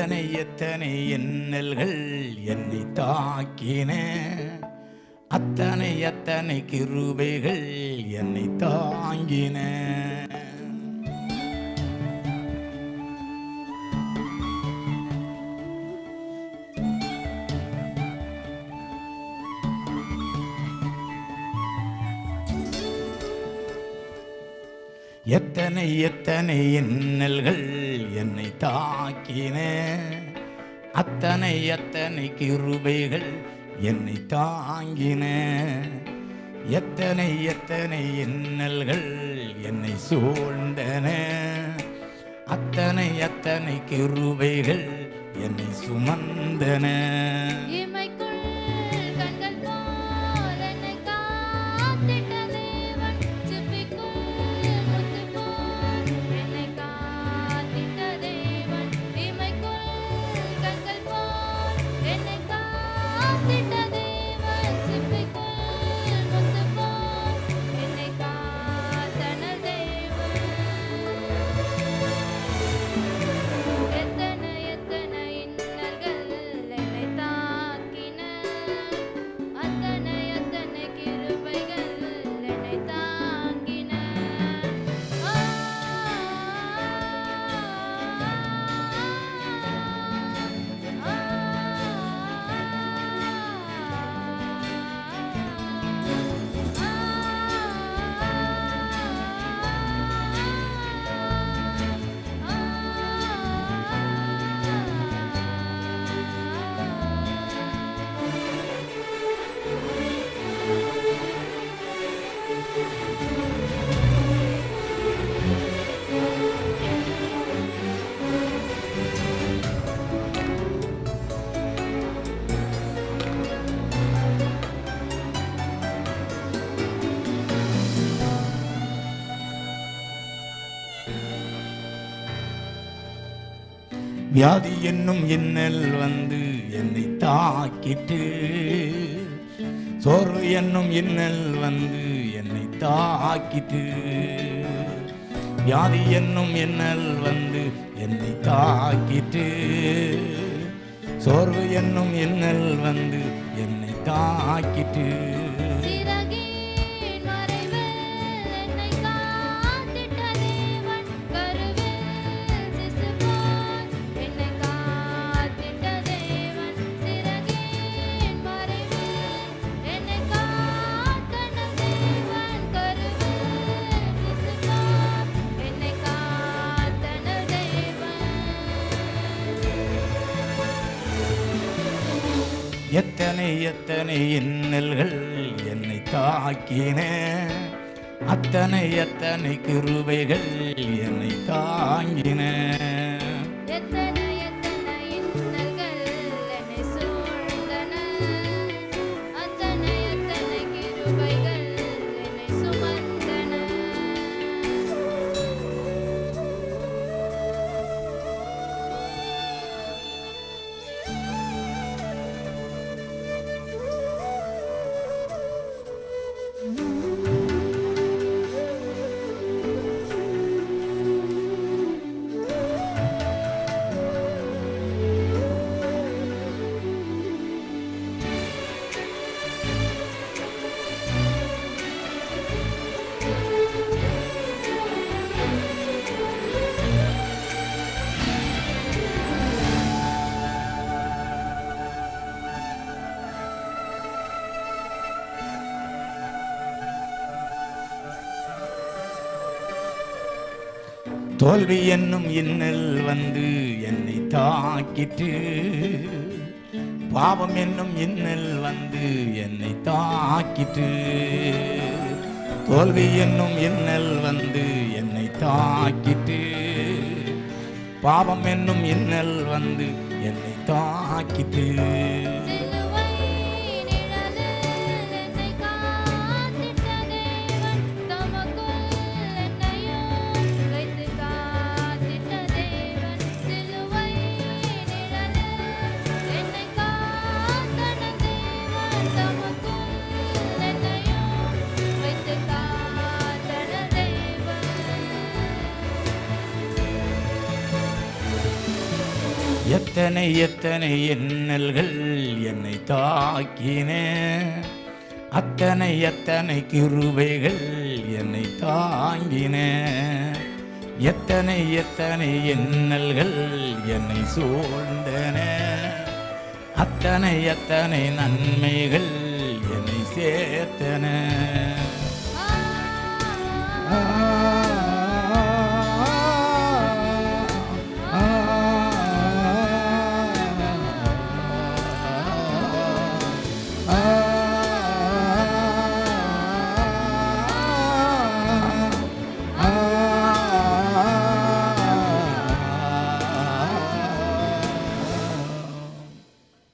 எத்தனை எத்தனை இன்னல்கள் என்னை தாக்கின, அத்தனை அத்தனை கிருபைகள் என்னை தாங்கின. எத்தனை எத்தனை இன்னல்கள் என்னை தாக்கின, அத்தனை அத்தனை கிருபைகள் என்னை தாங்கின. எத்தனை எத்தனை இன்னல்கள் என்னை சூழ்ந்தன, அத்தனை அத்தனை கிருபைகள் என்னை சுமந்தன. வியாதி என்னும் இன்னல் வந்து என்னை தாக்கிட்டு, சோர்வு என்னும் இன்னல் வந்து என்னை தாக்கிட்டு. வியாதி என்னும் இன்னல் வந்து என்னை தாக்கிட்டு, சோர்வு என்னும் இன்னல் வந்து என்னை தாக்கிட்டு. எத்தனை எத்தனை இன்னல்கள் என்னை தாக்கின, அத்தனை அத்தனை கிருபைகள் என்னை தாங்கின. தோல்வி என்னும் இன்னல் வந்து என்னை தாக்கிட்டு, பாவம் என்னும் இன்னல் வந்து என்னை தாக்கிட்டு. தோல்வி என்னும் இன்னல் வந்து என்னை தாக்கிட்டு, பாவம் என்னும் இன்னல் வந்து என்னை தாக்கிட்டு. எத்தனை எத்தனை எண்ணல்கள் என்னை தாக்கின, அத்தனை எத்தனை கிருபைகள் என்னை தாங்கின. எத்தனை எத்தனை எண்ணல்கள் என்னை சூழ்ந்தன, அத்தனை எத்தனை நன்மைகள் என்னை சேர்த்தன.